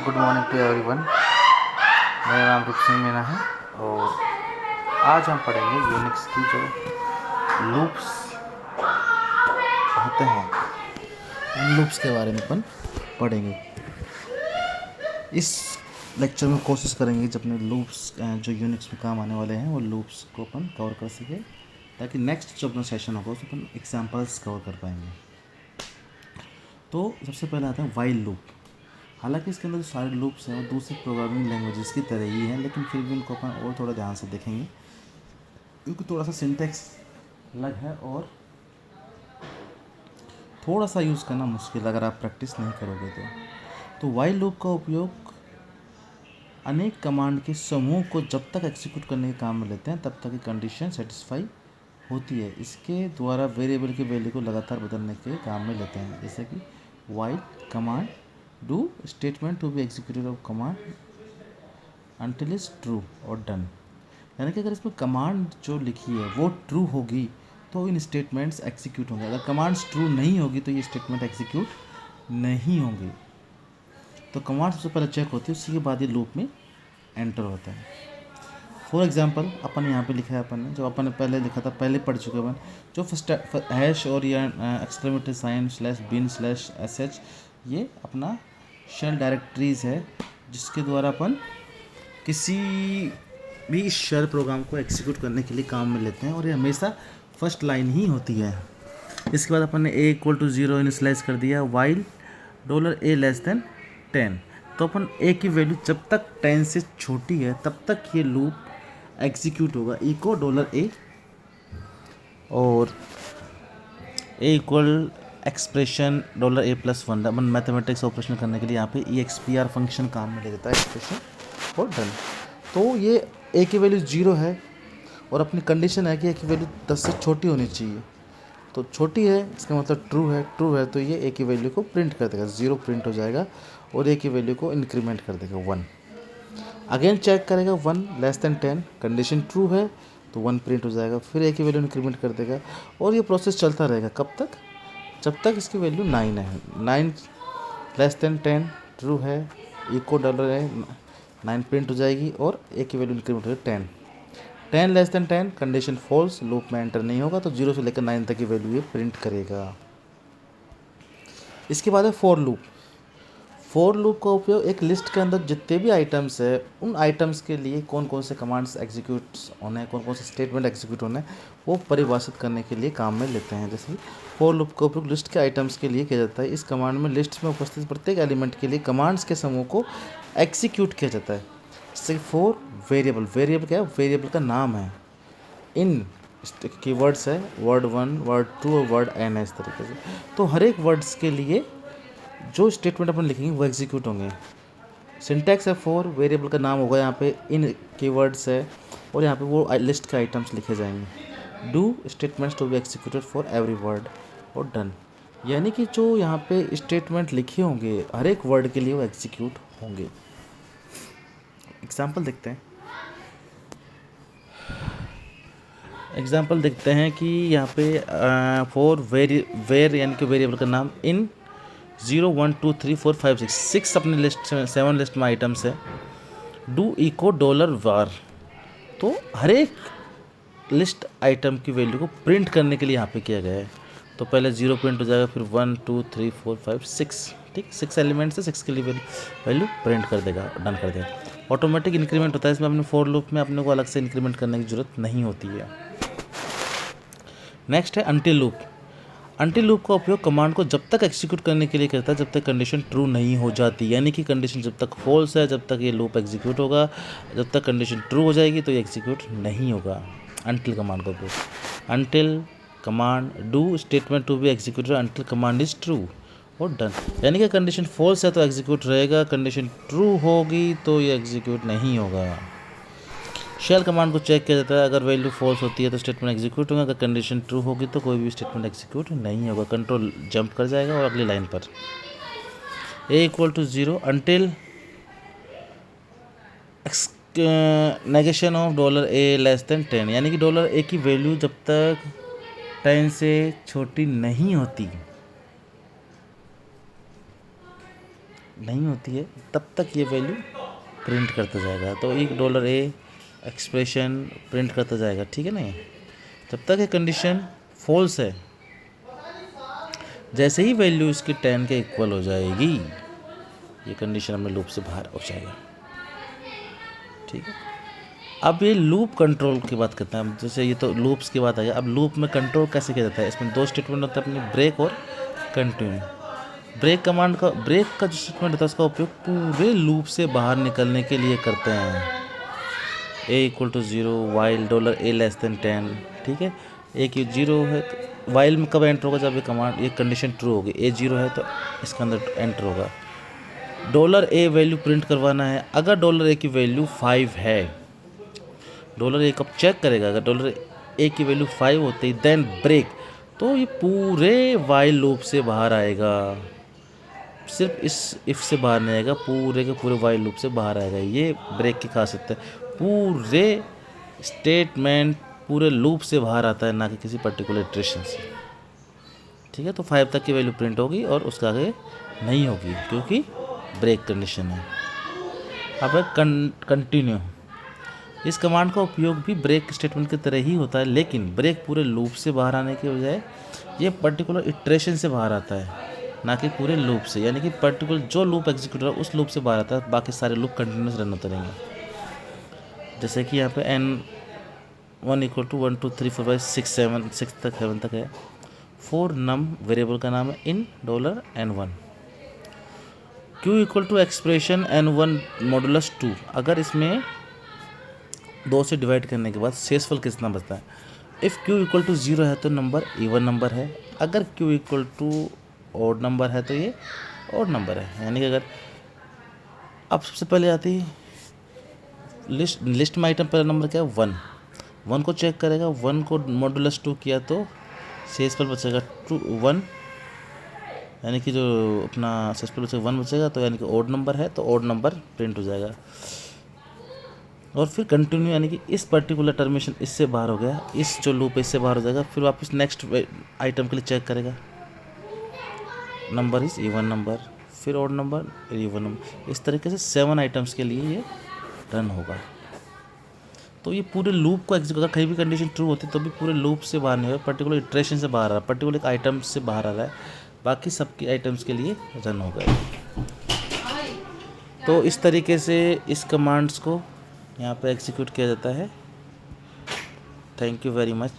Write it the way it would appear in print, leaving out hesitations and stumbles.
Good morning to everyone. मेरा नाम रूप सिंह मीना है और आज हम पढ़ेंगे यूनिक्स की जो लूप्स होते हैं उन लूप्स के बारे में अपन पढ़ेंगे। इस लेक्चर में कोशिश करेंगे जब अपने लूप्स जो यूनिक्स में काम आने वाले हैं वो लूप्स को अपन कवर कर सके, ताकि नेक्स्ट जो अपना सेशन होगा उस अपन एग्जांपल्स कवर कर पाएंगे। तो सबसे पहले आता है वाइल लूप। हालांकि इसके अंदर जो सारे लूप्स हैं वो दूसरे प्रोग्रामिंग लैंग्वेजेस की तरह ही हैं, लेकिन फिर भी उनको अपन और थोड़ा ध्यान से देखेंगे क्योंकि थोड़ा सा सिंटैक्स अलग है और थोड़ा सा यूज़ करना मुश्किल अगर आप प्रैक्टिस नहीं करोगे तो वाइल लूप का उपयोग अनेक कमांड के समूह को जब तक एग्जीक्यूट करने के काम में लेते हैं तब तक की कंडीशन सेटिस्फाई होती है। इसके द्वारा वेरिएबल की वैल्यू को लगातार बदलने के काम में लेते हैं, जैसे कि while command do statement to be executed of command until is true और डन। यानी कि अगर इसमें कमांड जो लिखी है वो ट्रू होगी तो इन स्टेटमेंट्स एग्जीक्यूट होंगे, अगर कमांड्स ट्रू नहीं होगी तो ये स्टेटमेंट एग्जीक्यूट नहीं होंगी। तो कमांड सबसे पहले चेक होती है, उसी के बाद ये लूप में एंटर होता है। फॉर एग्जांपल अपन यहाँ पे लिखा है, अपन ने जो अपन ने पहले लिखा था, पहले पढ़ चुके अपन, जो फर्स्ट हैश और या एक्सक्लेमेटरी साइन /bin/sh ये अपना शेल डायरेक्टरीज है जिसके द्वारा अपन किसी भी शेल प्रोग्राम को एग्जीक्यूट करने के लिए काम में लेते हैं और ये हमेशा फर्स्ट लाइन ही होती है। इसके बाद अपन ने a=0 इनिशियलाइज कर दिया, वाइल $a <10। तो अपन a की वैल्यू जब तक 10 से छोटी है तब तक ये लूप एग्जीक्यूट होगा। इको $a और a expression $a+1। Upon mathematics operation करने के लिए यहाँ पे EXPR फंक्शन काम में ले लेता है, एक्सप्रेशन और डन। तो ये a की वैल्यू 0 है और अपनी कंडीशन है कि a की वैल्यू 10 से छोटी होनी चाहिए। तो छोटी है इसका मतलब ट्रू है तो ये a की वैल्यू को प्रिंट कर देगा, 0 प्रिंट हो जाएगा और a की वैल्यू को इंक्रीमेंट कर देगा 1। अगेन चेक करेगा 1<10, कंडीशन ट्रू है तो 1 प्रिंट हो जाएगा, फिर a की वैल्यू इंक्रीमेंट कर देगा और ये प्रोसेस चलता रहेगा कब तक, जब तक इसकी वैल्यू 9 है। 9<10 ट्रू है, इको डॉलर है, 9 प्रिंट हो जाएगी और a की वैल्यू इंक्रीमेंट होगी 10। 10<10 कंडीशन फॉल्स, लूप में एंटर नहीं होगा तो 0 से लेकर 9 तक की वैल्यू ये प्रिंट करेगा। इसके बाद है फॉर लूप। फॉर लूप का उपयोग एक लिस्ट के अंदर जितने भी आइटम्स है उन आइटम्स के लिए कौन कौन से कमांड्स एग्जीक्यूट होने हैं, कौन कौन से स्टेटमेंट एग्जीक्यूट होने हैं वो परिभाषित करने के लिए काम में लेते हैं। जैसे फॉर लूप का उपयोग लिस्ट के आइटम्स के लिए किया जाता है। इस कमांड में लिस्ट में उपस्थित प्रत्येक एलिमेंट के लिए कमांड्स के समूह को एग्जीक्यूट किया जाता है। जैसे फॉर वेरिएबल क्या है, वेरिएबल का नाम है। इन कीवर्ड्स है वर्ड 1, वर्ड 2 और वर्ड n है इस तरीके से। तो हर एक वर्ड्स के लिए जो स्टेटमेंट अपन लिखेंगे वो एग्जीक्यूट होंगे। सिंटैक्स है फॉर, वेरिएबल का नाम होगा, यहाँ पे इन कीवर्ड्स है और यहाँ पे वो लिस्ट के आइटम्स लिखे जाएंगे। Do statements to be executed for every word और डन। यानी कि जो यहाँ पे स्टेटमेंट लिखे होंगे हर एक वर्ड के लिए वो एग्जीक्यूट होंगे। एग्जाम्पल देखते हैं। एग्जाम्पल देखते हैं कि यहाँ पे फॉर वेर यानी कि वेरिएबल का नाम इन 0 1 2 3 4 5 6 अपने लिस्ट 7 लिस्ट में आइटम्स है। Do echo $var। तो हर एक लिस्ट आइटम की वैल्यू को प्रिंट करने के लिए यहाँ पे किया गया है। तो पहले 0 प्रिंट हो जाएगा, फिर 1 2 3 4 5 6, ठीक, 6 एलिमेंट्स है, 6 के लिए वैल्यू प्रिंट कर देगा, डन कर देगा। ऑटोमेटिक इंक्रीमेंट होता है इसमें, अपने फॉर लूप में अपने को अलग से इंक्रीमेंट करने की जरूरत नहीं होती है। नेक्स्ट है अनटिल लूप। अनटिल लूप का उपयोग कमांड को जब तक एग्जीक्यूट करने के लिए करता है जब तक कंडीशन ट्रू नहीं हो जाती। यानी कि कंडीशन जब तक फॉल्स है जब तक ये लूप एग्जीक्यूट होगा, जब तक कंडीशन ट्रू हो जाएगी तो ये एग्जीक्यूट नहीं होगा। अनटिल कमांड का उपयोग, until command do statement to be executed until command is true और डन। यानी कि कंडीशन फॉल्स है तो एग्जीक्यूट रहेगा, कंडीशन ट्रू होगी तो ये एग्जीक्यूट नहीं होगा। शेल कमांड को चेक किया जाता है, अगर वैल्यू फॉल्स होती है तो स्टेटमेंट एग्जीक्यूट होगा, अगर कंडीशन ट्रू होगी तो कोई भी स्टेटमेंट एग्जीक्यूट नहीं होगा, कंट्रोल जंप कर जाएगा और अगली लाइन पर a=0 until negation of $a <10। यानी कि $a की वैल्यू जब तक 10 से छोटी नहीं होती नहीं होती है तब तक ये वैल्यू प्रिंट करता जाएगा। तो एक डॉलर ए एक्सप्रेशन प्रिंट करता जाएगा, ठीक है ना। जब तक ये कंडीशन फॉल्स है, जैसे ही वैल्यू इसकी 10 के इक्वल हो जाएगी ये कंडीशन अपने लूप से बाहर हो जाएगा, ठीक है। अब ये लूप कंट्रोल की बात करते हैं। जैसे ये तो लूप्स की बात आ गई, अब लूप में कंट्रोल कैसे किया जाता है। इसमें दो स्टेटमेंट होता है अपनी, ब्रेक और कंटिन्यू। ब्रेक कमांड का, ब्रेक का जो स्टेटमेंट होता है उसका उपयोग पूरे लूप से बाहर निकलने के लिए करते हैं। A equal to 0 while $a less than 10, ठीक है। ए की 0 है, वाइल में कब एंटर होगा, जब ये कमांड, ये कंडीशन ट्रू होगी। ए 0 है तो इसके अंदर एंटर होगा। $a वैल्यू प्रिंट करवाना है। अगर $a की वैल्यू 5 है, $a कब चेक करेगा, अगर $a की वैल्यू 5 होती है देन ब्रेक, तो ये पूरे वाइल लूप से बाहर आएगा। सिर्फ इस इफ से बाहर नहीं आएगा, पूरे के पूरे वाइल लूप से बाहर आएगा। ये ब्रेक की खासियत है, पूरे स्टेटमेंट पूरे लूप से बाहर आता है, ना कि किसी पर्टिकुलर इटरेशन से, ठीक है। तो 5 तक की वैल्यू प्रिंट होगी और उसका आगे नहीं होगी क्योंकि ब्रेक कंडीशन है। अब कंटिन्यू, इस कमांड का उपयोग भी ब्रेक स्टेटमेंट की तरह ही होता है, लेकिन ब्रेक पूरे लूप से बाहर आने के बजाय ये पर्टिकुलर इटरेशन से बाहर आता है, ना कि पूरे लूप से। यानी कि पर्टिकुलर जो लूप एग्जीक्यूट हो रहा है उस लूप से बाहर आता है, बाकी सारे लूप कंटिन्यूस रन होते रहेंगे। जैसे कि यहाँ पे n1 इक्वल टू 1 2 3 4 5 6 7 6 तक 7 तक है। फोर नम वेरिएबल का नाम है इन $n1। q equal to expression n1 modulus 2। अगर इसमें 2 से डिवाइड करने के बाद शेषफल कितना बचता है। इफ़ q इक्वल टू 0 है तो नंबर इवन नंबर है, अगर q equal to odd number है तो ये ऑड नंबर है। यानी कि अगर अब सबसे पहले आती लिस्ट में आइटम पहला नंबर क्या है 1 को चेक करेगा, 1 को मॉडुलस 2 किया तो शेषफल बचेगा 1, यानी कि जो अपना शेषफल बचेगा 1 बचेगा, तो यानी कि ऑड नंबर है तो ऑड नंबर प्रिंट हो जाएगा। और फिर कंटिन्यू, यानी कि इस पर्टिकुलर टर्मिनेशन इससे बाहर हो गया, इस जो लूप है इससे बाहर हो जाएगा, फिर वापस नेक्स्ट आइटम के लिए चेक करेगा, नंबर इज़ इवन नंबर, फिर ऑड नंबर, इवन नंबर। इस तरीके से 7 आइटम्स के लिए ये रन होगा। तो ये पूरे लूप को एग्जीक्यूट, अगर कहीं भी कंडीशन ट्रू होती तो भी पूरे लूप से बाहर नहीं होगा, पर्टिकुलर इटरेशन से बाहर आ रहा है, पर्टिकुलर आइटम से बाहर आ रहा है, बाकी सबकी आइटम्स के लिए रन होगा। तो इस तरीके से इस कमांड्स को यहाँ पे एग्जीक्यूट किया जाता है। Thank you very much.